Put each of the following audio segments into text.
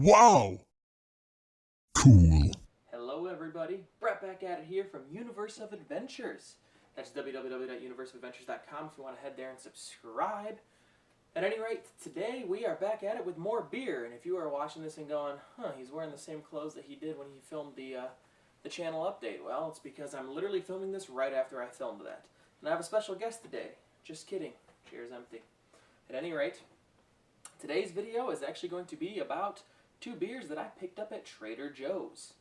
Wow! Cool. Hello everybody, Brett back at it here from Universe of Adventures. That's www.universeofadventures.com if you want to head there and subscribe. At any rate, today we are back at it with more beer, and if you are watching this and going, he's wearing the same clothes that he did when he filmed the channel update, well, it's because I'm literally filming this right after I filmed that. And I have a special guest today. Just kidding. Chair's empty. At any rate, today's video is actually going to be about two beers that I picked up at Trader Joe's.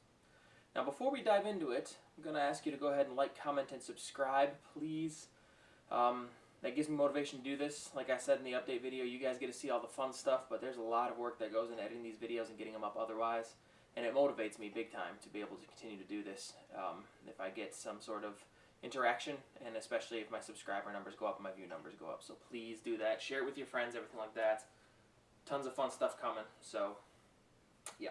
Now, before we dive into it, I'm going to ask you to go ahead and like, comment, and subscribe, please. That gives me motivation to do this. Like I said in the update video, you guys get to see all the fun stuff, but there's a lot of work that goes into editing these videos and getting them up otherwise. And it motivates me big time to be able to continue to do this. If I get some sort of interaction, and especially if my subscriber numbers go up and my view numbers go up. So please do that. Share it with your friends, everything like that. Tons of fun stuff coming. So, yeah.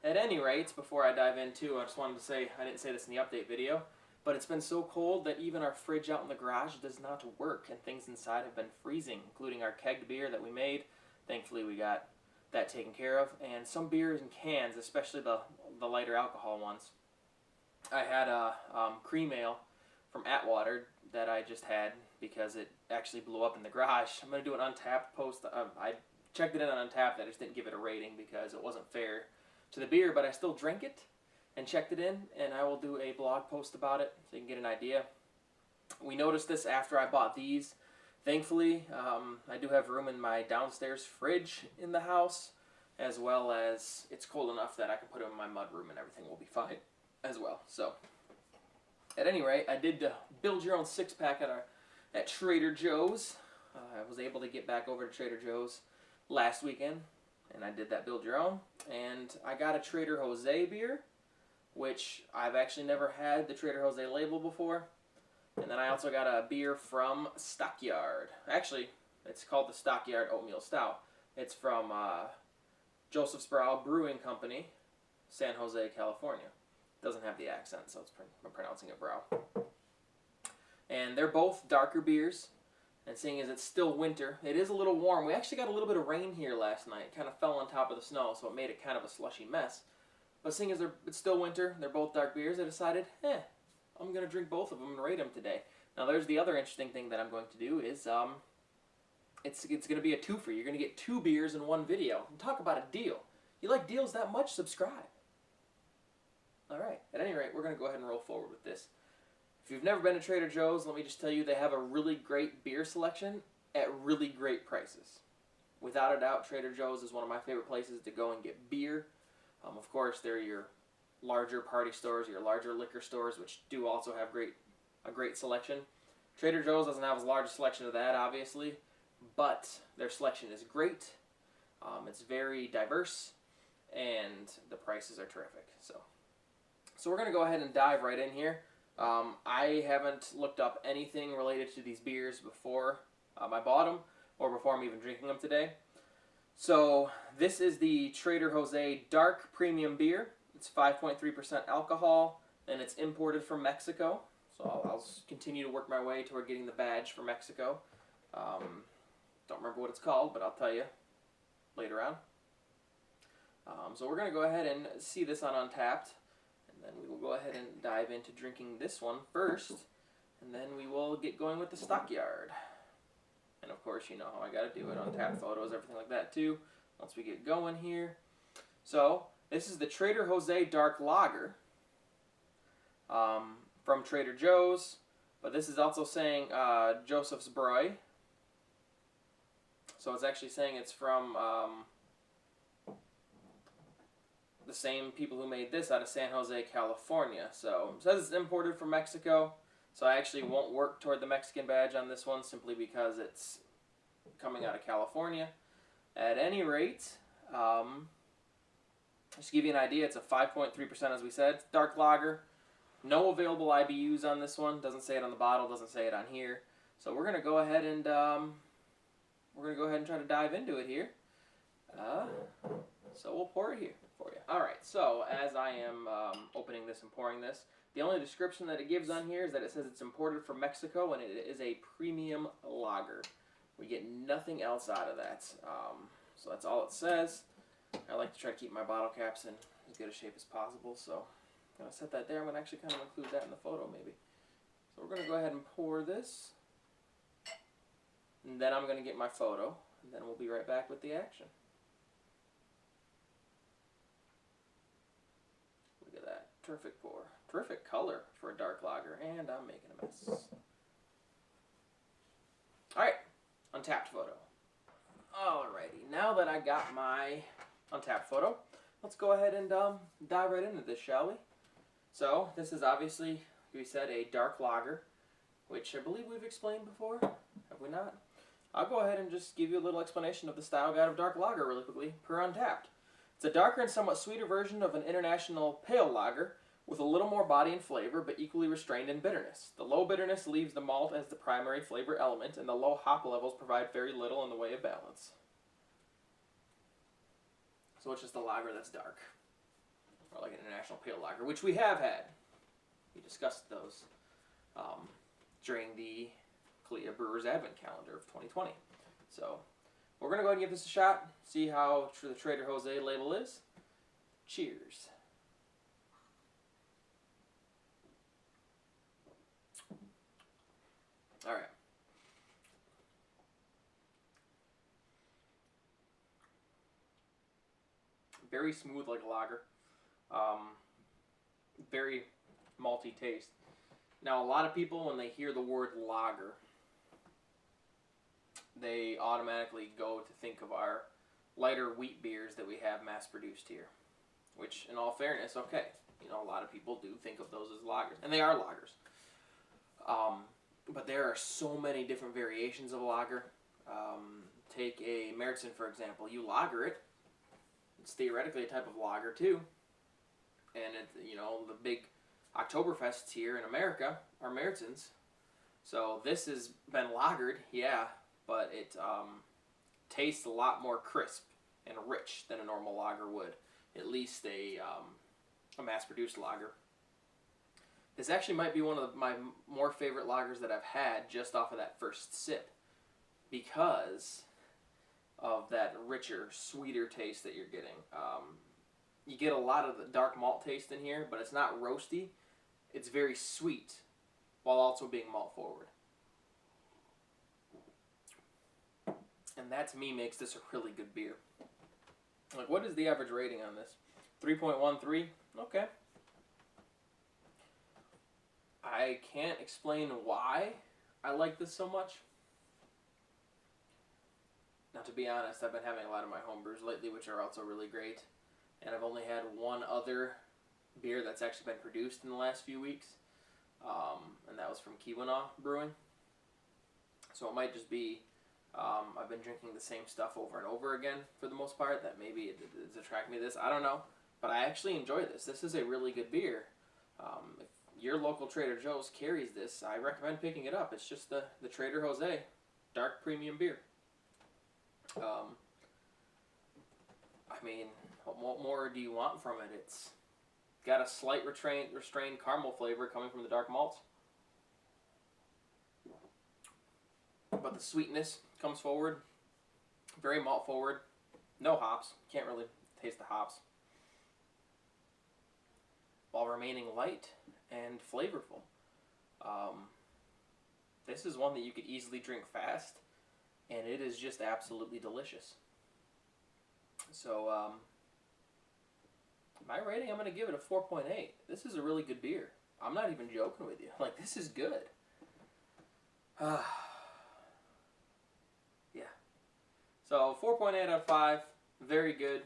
At any rate, before I dive into, I just wanted to say, I didn't say this in the update video, but it's been so cold that even our fridge out in the garage does not work, and things inside have been freezing, including our kegged beer that we made. Thankfully, we got that taken care of, and some beers in cans, especially the lighter alcohol ones. I had a cream ale from Atwater that I just had because it actually blew up in the garage. I'm going to do an Untapped post. I checked it in on Untapped. I just didn't give it a rating because it wasn't fair to the beer, but I still drank it and checked it in, and I will do a blog post about it so you can get an idea. We noticed this after I bought these. Thankfully, I do have room in my downstairs fridge in the house, as well as it's cold enough that I can put them in my mud room and everything will be fine as well. So, at any rate, I did build your own six-pack at Trader Joe's. I was able to get back over to Trader Joe's last weekend, and I did that build your own. And I got a Trader Jose beer, which I've actually never had the Trader Jose label before. And then I also got a beer from Stockyard. Actually, it's called the Stockyard Oatmeal Stout. It's from JosephBrau's Brewing Company, San Jose, California. Doesn't have the accent, so I'm pronouncing it Brow. And they're both darker beers. And seeing as it's still winter, it is a little warm. We actually got a little bit of rain here last night. It kind of fell on top of the snow, so it made it kind of a slushy mess. But seeing as it's still winter, they're both dark beers, I decided, I'm going to drink both of them and rate them today. Now, there's the other interesting thing that I'm going to do is, it's going to be a twofer. You're going to get two beers in one video. And talk about a deal. You like deals that much? Subscribe. Alright, at any rate, we're going to go ahead and roll forward with this. If you've never been to Trader Joe's, let me just tell you, they have a really great beer selection at really great prices. Without a doubt, Trader Joe's is one of my favorite places to go and get beer. Of course, they're your larger party stores, your larger liquor stores, which do also have a great selection. Trader Joe's doesn't have as large a selection of that, obviously, but their selection is great. It's very diverse, and the prices are terrific. So we're going to go ahead and dive right in here. I haven't looked up anything related to these beers before I bought them, or before I'm even drinking them today. So this is the Trader Jose Dark Premium Beer. It's 5.3% alcohol, and it's imported from Mexico. So I'll continue to work my way toward getting the badge for Mexico. Don't remember what it's called, but I'll tell you later on. So we're going to go ahead and see this on Untapped, and then we will go ahead and dive into drinking this one first, and then we will get going with the Stockyard. And of course, you know how I got to do it, Untapped photos, everything like that too, once we get going here. So, this is the Trader Jose Dark Lager from Trader Joe's, but this is also saying JosephBrau's. So it's actually saying it's from the same people who made this out of San Jose, California. So it says it's imported from Mexico. So I actually won't work toward the Mexican badge on this one simply because it's coming out of California. At any rate, just to give you an idea, it's a 5.3% as we said. It's dark lager. No available IBUs on this one. Doesn't say it on the bottle. Doesn't say it on here. So we're gonna go ahead and try to dive into it here. So we'll pour it here for you. All right. So as I am opening this and pouring this, the only description that it gives on here is that it says it's imported from Mexico and it is a premium lager. We get nothing else out of that. So that's all it says. I like to try to keep my bottle caps in as good a shape as possible, so I'm going to set that there. I'm going to actually kind of include that in the photo maybe. So we're going to go ahead and pour this, and then I'm going to get my photo, and then we'll be right back with the action. Look at that. Terrific pour. Terrific color for a dark lager, and I'm making a mess. Alright, Untapped photo. Alrighty, now that I got my Untapped photo, let's go ahead and dive right into this, shall we? So, this is obviously, we said, a dark lager, which I believe we've explained before. Have we not? I'll go ahead and just give you a little explanation of the style guide of dark lager really quickly, per Untapped. It's a darker and somewhat sweeter version of an international pale lager, with a little more body and flavor, but equally restrained in bitterness. The low bitterness leaves the malt as the primary flavor element, and the low hop levels provide very little in the way of balance. So it's just a lager that's dark, or like an international pale lager, which we have had. We discussed those during the Colada Brewers Advent Calendar of 2020. So we're going to go ahead and give this a shot, see how the Trader Jose label is. Cheers. All right. Very smooth like a lager. Very malty taste. Now, a lot of people, when they hear the word lager, they automatically go to think of our lighter wheat beers that we have mass-produced here. Which, in all fairness, okay. You know, a lot of people do think of those as lagers. And they are lagers. But there are so many different variations of lager. Take a Märzen, for example. You lager it. It's theoretically a type of lager, too. And, you know, the big Oktoberfests here in America are Märzens. So this has been lagered, yeah, but it tastes a lot more crisp and rich than a normal lager would. At least a mass-produced lager. This actually might be one of my more favorite lagers that I've had just off of that first sip, because of that richer, sweeter taste that you're getting. You get a lot of the dark malt taste in here, but it's not roasty. It's very sweet, while also being malt forward. And that, to me, makes this a really good beer. Like, what is the average rating on this? 3.13? Okay. I can't explain why I like this so much. Now, to be honest, I've been having a lot of my home brews lately, which are also really great. And I've only had one other beer that's actually been produced in the last few weeks. And that was from JosephBrau's Brewing. So it might just be I've been drinking the same stuff over and over again for the most part, that maybe it's attracted me to this. I don't know. But I actually enjoy this. This is a really good beer. If your local Trader Joe's carries this, I recommend picking it up. It's just the Trader Jose dark premium beer. I mean, what more do you want from it? It's got a slight restrained caramel flavor coming from the dark malts. But the sweetness comes forward. Very malt forward. No hops. Can't really taste the hops. While remaining light and flavorful. This is one that you could easily drink fast, and it is just absolutely delicious. So, my rating, I'm going to give it a 4.8. This is a really good beer. I'm not even joking with you. Like, this is good. Yeah. So, 4.8 out of 5. Very good.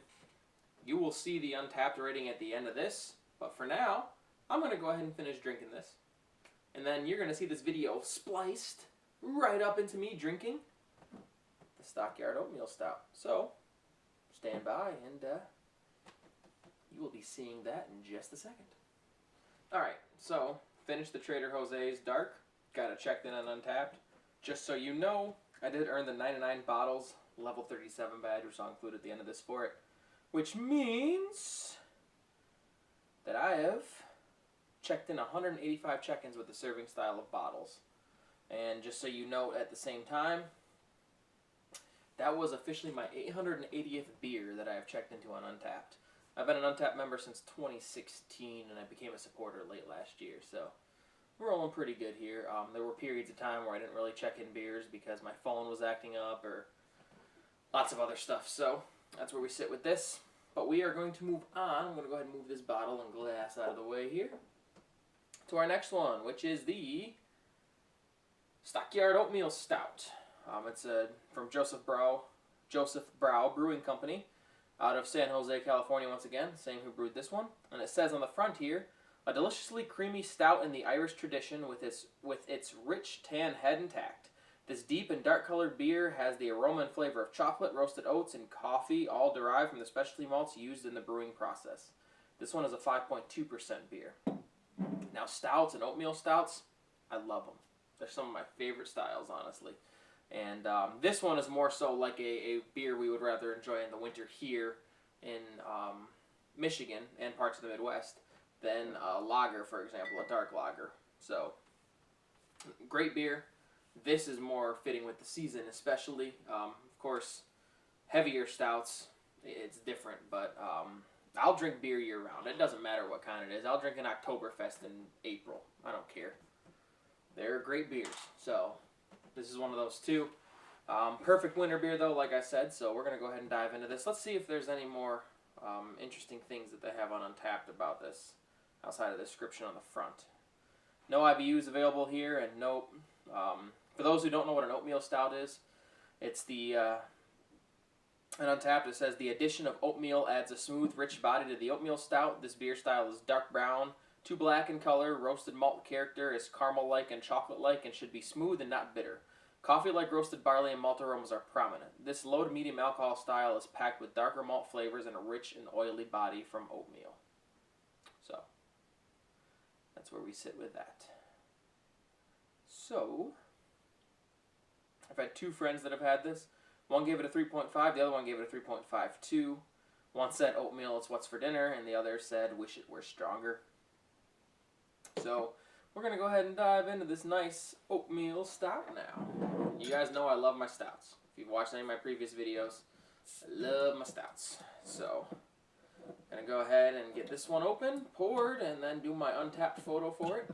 You will see the Untapped rating at the end of this. But for now, I'm going to go ahead and finish drinking this. And then you're going to see this video spliced right up into me drinking the Stockyard Oatmeal Stout. So, stand by and you will be seeing that in just a second. Alright, so finished the Trader Jose's Dark. Got it checked in on Untapped. Just so you know, I did earn the 99 bottles level 37 badge, which I'll include at the end of this for it. Which means that I have checked in 185 check-ins with the serving style of bottles. And just so you know, at the same time, that was officially my 880th beer that I have checked into on Untappd. I've been an Untappd member since 2016, and I became a supporter late last year, so we're rolling pretty good here. There were periods of time where I didn't really check in beers because my phone was acting up or lots of other stuff, so that's where we sit with this. But we are going to move on. I'm going to go ahead and move this bottle and glass out of the way here to our next one, which is the Stockyard Oatmeal Stout. It's from JosephBrau's Brewing Company out of San Jose, California once again, same who brewed this one. And it says on the front here, a deliciously creamy stout in the Irish tradition with its rich tan head intact. This deep and dark colored beer has the aroma and flavor of chocolate, roasted oats, and coffee, all derived from the specialty malts used in the brewing process. This one is a 5.2% beer. Now, stouts and oatmeal stouts, I love them. They're some of my favorite styles, honestly. And this one is more so like a beer we would rather enjoy in the winter here in Michigan and parts of the Midwest than a lager, for example, a dark lager. So, great beer. This is more fitting with the season, especially. Of course, heavier stouts, it's different, but I'll drink beer year-round. It doesn't matter what kind it is. I'll drink an Oktoberfest in April. I don't care. They're great beers. So, this is one of those too. Perfect winter beer, though, like I said, so we're going to go ahead and dive into this. Let's see if there's any more interesting things that they have on Untappd about this outside of the description on the front. No IBUs available here, and nope. For those who don't know what an oatmeal stout is, it's the, and Untappd it says, the addition of oatmeal adds a smooth, rich body to the oatmeal stout. This beer style is dark brown, too black in color. Roasted malt character is caramel-like and chocolate-like and should be smooth and not bitter. Coffee-like roasted barley and malt aromas are prominent. This low to medium alcohol style is packed with darker malt flavors and a rich and oily body from oatmeal. So, that's where we sit with that. So, I've had two friends that have had this. One gave it a 3.5, the other one gave it a 3.52. One said oatmeal is what's for dinner, and the other said wish it were stronger. So, we're going to go ahead and dive into this nice oatmeal stout now. You guys know I love my stouts. If you've watched any of my previous videos, I love my stouts. So, I'm going to go ahead and get this one open, poured, and then do my Untappd photo for it.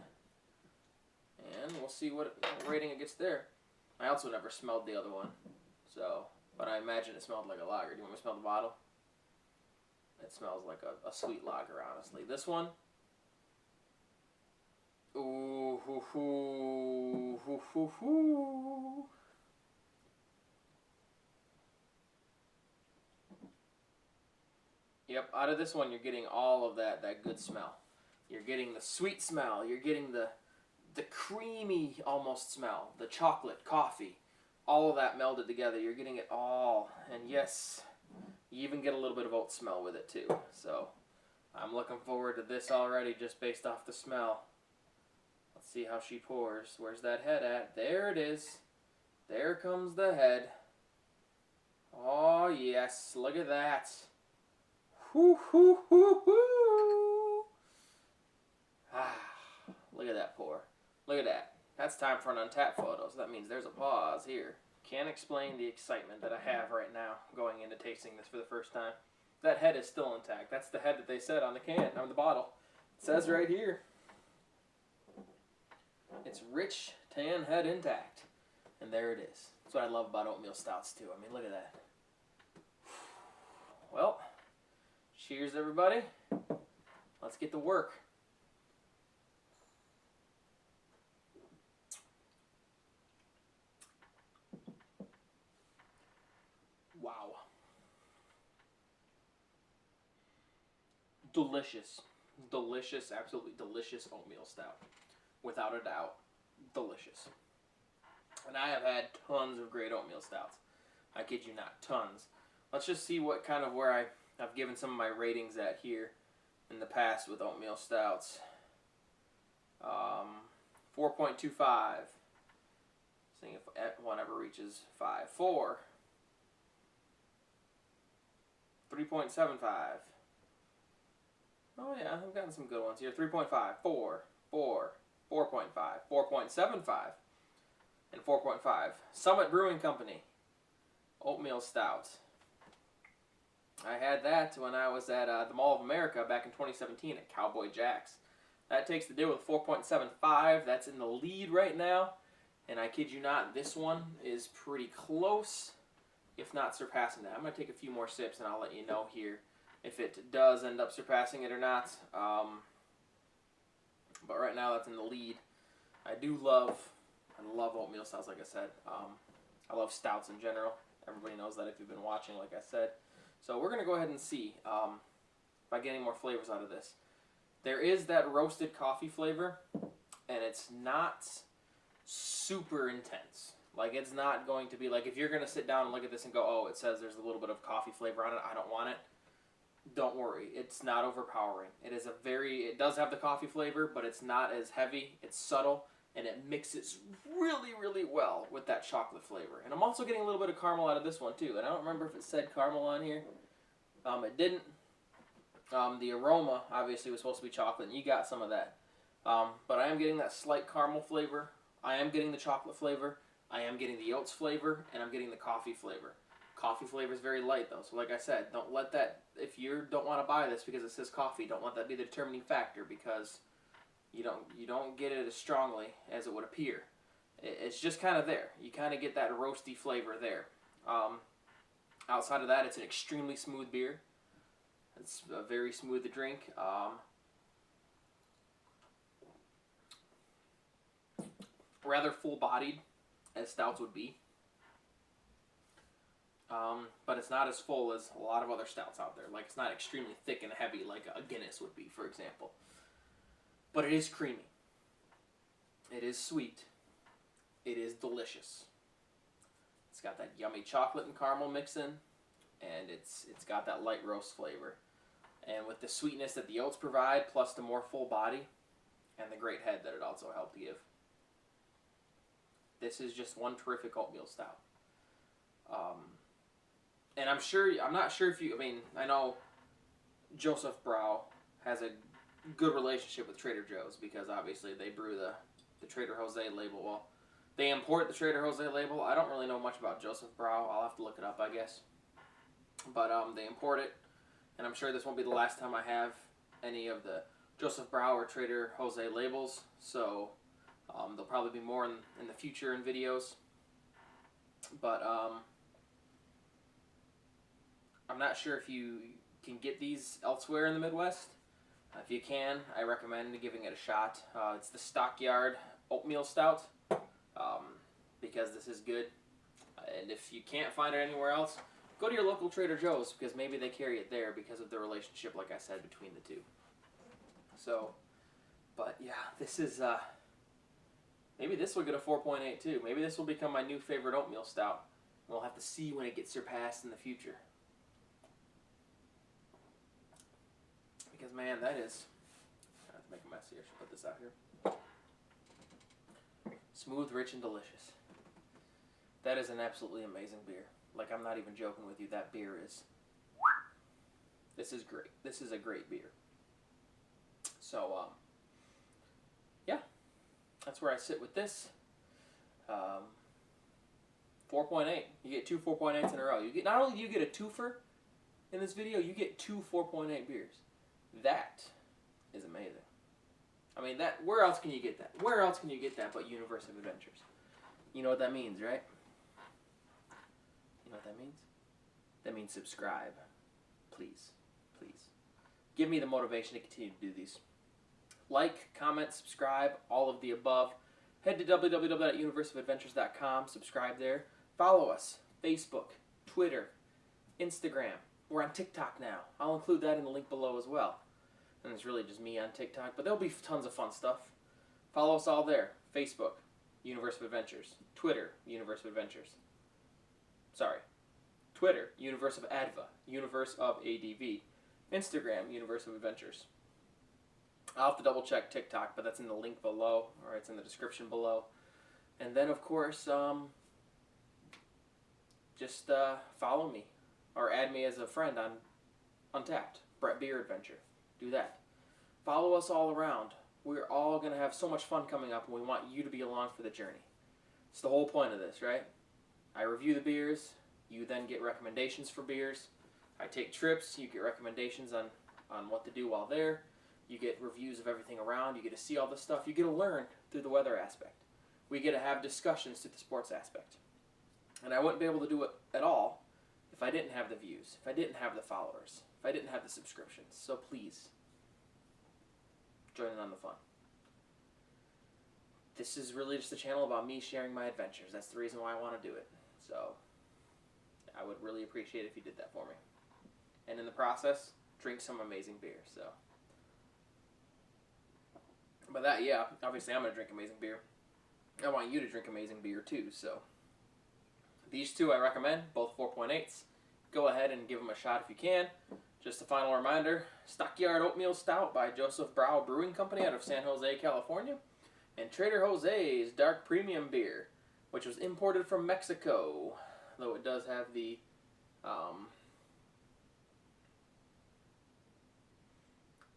And we'll see what rating it gets there. I also never smelled the other one, so, but I imagine it smelled like a lager. Do you want me to smell the bottle? It smells like a sweet lager, honestly. This one, ooh, hoo, hoo, hoo, hoo, hoo. Yep, out of this one, you're getting all of that good smell. You're getting the sweet smell. You're getting the creamy almost smell, the chocolate, coffee, all of that melded together. You're getting it all. And yes, you even get a little bit of oat smell with it too. So I'm looking forward to this already just based off the smell. Let's see how she pours. Where's that head at? There it is. There comes the head. Oh yes, look at that. Whoo, hoo, hoo, hoo. Ah, look at that pour. Look at that. That's time for an Untappd photo, so that means there's a pause here. Can't explain the excitement that I have right now going into tasting this for the first time. That head is still intact. That's the head that they said on the can, on the bottle. It says right here. It's rich, tan head intact. And there it is. That's what I love about oatmeal stouts too. I mean, look at that. Well, cheers everybody. Let's get to work. Wow. Delicious. Delicious, absolutely delicious oatmeal stout. Without a doubt, delicious. And I have had tons of great oatmeal stouts. I kid you not, tons. Let's just see what kind of where I've given some of my ratings at here in the past with oatmeal stouts. 4.25. Seeing if one ever reaches 5. 4. 3.75. Oh yeah, I've gotten some good ones here. 3.5, 4, 4, 4.5, 4.75, and 4.5. Summit Brewing Company. Oatmeal Stout. I had that when I was at the Mall of America back in 2017 at Cowboy Jack's. That takes the deal with 4.75. That's in the lead right now. And I kid you not, this one is pretty close, if not surpassing that. I'm going to take a few more sips and I'll let you know here if it does end up surpassing it or not. But right now that's in the lead. I love oatmeal stouts, like I said. I love stouts in general. Everybody knows that if you've been watching, like I said. So we're going to go ahead and see if I get any more flavors out of this. There is that roasted coffee flavor, and it's not super intense. Like, it's not going to be like, if you're going to sit down and look at this and go, oh, it says there's a little bit of coffee flavor on it, I don't want it. Don't worry, it's not overpowering. It does have the coffee flavor, but it's not as heavy, it's subtle, and it mixes really, really well with that chocolate flavor. And I'm also getting a little bit of caramel out of this one too, and I don't remember if it said caramel on here. It didn't. The aroma, obviously, was supposed to be chocolate, and you got some of that. But I am getting that slight caramel flavor, I am getting the chocolate flavor, I am getting the oats flavor, and I'm getting the coffee flavor. Coffee flavor is very light though, so like I said, don't let that, if you don't want to buy this because it says coffee, don't let that be the determining factor, because you don't get it as strongly as it would appear. It's just kind of there. You kind of get that roasty flavor there. Outside of that, it's an extremely smooth beer. It's very smooth to drink. Rather full-bodied, as stouts would be. But it's not as full as a lot of other stouts out there. Like, it's not extremely thick and heavy like a Guinness would be, for example. But it is creamy. It is sweet. It is delicious. It's got that yummy chocolate and caramel mix in, and it's got that light roast flavor. And with the sweetness that the oats provide, plus the more full body, and the great head that it also helped give. This is just one terrific oatmeal stout. And I'm not sure if you, I know JosephBrau's has a good relationship with Trader Joe's, because obviously they brew the Trader Jose label. Well, they import the Trader Jose label. I don't really know much about JosephBrau's. I'll have to look it up, I guess. But they import it, and I'm sure this won't be the last time I have any of the JosephBrau's or Trader Jose labels. So there'll probably be more in the future in videos. But I'm not sure if you can get these elsewhere in the Midwest. If you can, I recommend giving it a shot. It's the Stockyard Oatmeal Stout, because this is good. And if you can't find it anywhere else, go to your local Trader Joe's, because maybe they carry it there because of the relationship, like I said, between the two. So, but yeah, this is, maybe this will get a 4.8 too. Maybe this will become my new favorite oatmeal stout. We'll have to see when it gets surpassed in the future. Because, man, that is... I have to make a mess here. I should put this out here. Smooth, rich, and delicious. That is an absolutely amazing beer. Like, I'm not even joking with you. That beer is... This is great. This is a great beer. So, yeah. That's where I sit with this. 4.8. You get two 4.8s in a row. Not only do you get a twofer in this video, you get two 4.8 beers. That is amazing. Where else can you get that? Where else can you get that but Universe of Adventures? You know what that means, right? You know what that means? That means subscribe. Please. Please. Give me the motivation to continue to do these. Like, comment, subscribe, all of the above. Head to www.universeofadventures.com. Subscribe there. Follow us. Facebook, Twitter, Instagram. We're on TikTok now. I'll include that in the link below as well. And it's really just me on TikTok, but there'll be tons of fun stuff. Follow us all there. Facebook, Universe of Adventures. Twitter, Universe of Adventures. Sorry. Twitter, Universe of Adva. Universe of ADV. Instagram, Universe of Adventures. I'll have to double check TikTok, but that's in the link below, or it's in the description below. And then, of course, just follow me, or add me as a friend on Untapped, Brett Beer Adventure. Do that. Follow us all around. We're all going to have so much fun coming up, and we want you to be along for the journey. It's the whole point of this, right? I review the beers, You then get recommendations for beers. I take trips. You get recommendations on what to do while there. You get reviews of everything around. You get to see all this stuff. You get to learn through the weather aspect. We get to have discussions through the sports aspect. And I wouldn't be able to do it at all if I didn't have the views, if I didn't have the followers, if I didn't have the subscriptions. So please, join in on the fun. This is really just a channel about me sharing my adventures. That's the reason why I want to do it. So I would really appreciate it if you did that for me. And in the process, drink some amazing beer. So, but that, yeah, obviously I'm going to drink amazing beer. I want you to drink amazing beer too. So these two I recommend, both 4.8s. Go ahead and give them a shot if you can. Just a final reminder, Stockyard Oatmeal Stout by JosephBrau's Brewing Company out of San Jose, California. And Trader Jose's Dark Premium Beer, which was imported from Mexico. Though it does have the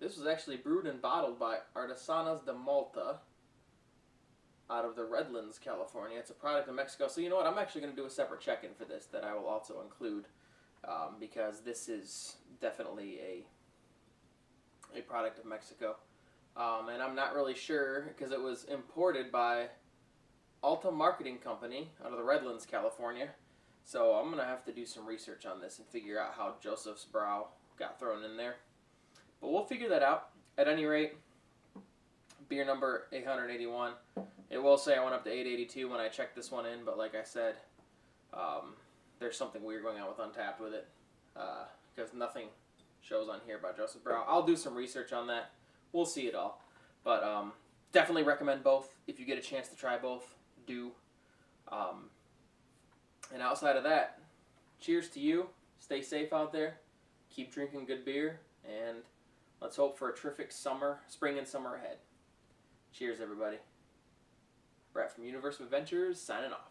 this was actually brewed and bottled by Artesanas de Malta out of the Redlands, California. It's a product of Mexico. So you know what? I'm actually going to do a separate check-in for this that I will also include because this is definitely a product of Mexico. And I'm not really sure because it was imported by Alta Marketing Company out of the Redlands, California. So I'm going to have to do some research on this and figure out how JosephBrau's got thrown in there. But we'll figure that out. At any rate, beer number 881. It will say I went up to 882 when I checked this one in, but like I said, there's something weird going on with Untapped with it because nothing shows on here about JosephBrau's. I'll do some research on that. We'll see it all. But definitely recommend both. If you get a chance to try both, do. And outside of that, cheers to you. Stay safe out there. Keep drinking good beer. And let's hope for a terrific summer, spring and summer ahead. Cheers, everybody. Brett from Universe of Adventures, signing off.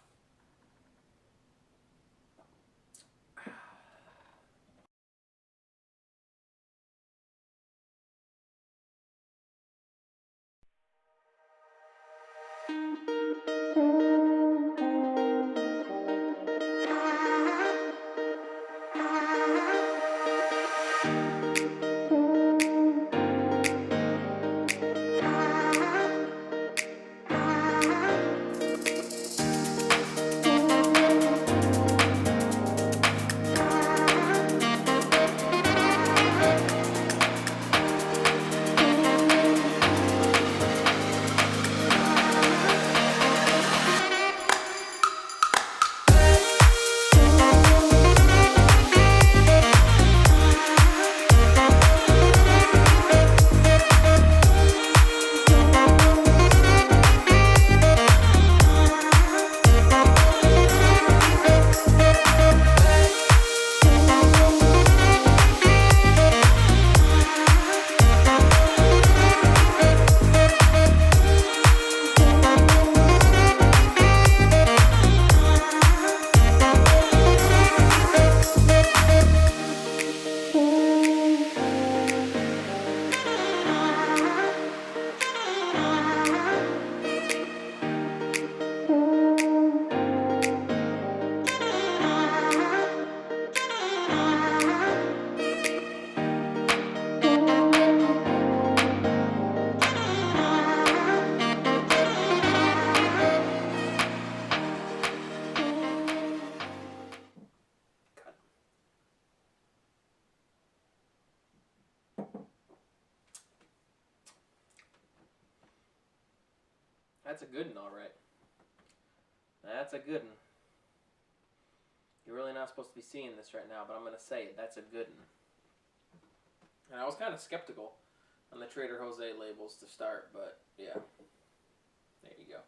That's a good one, all right. That's a good one. You're really not supposed to be seeing this right now, but I'm going to say it. That's a good one. And I was kind of skeptical on the Trader Jose labels to start, but yeah. There you go.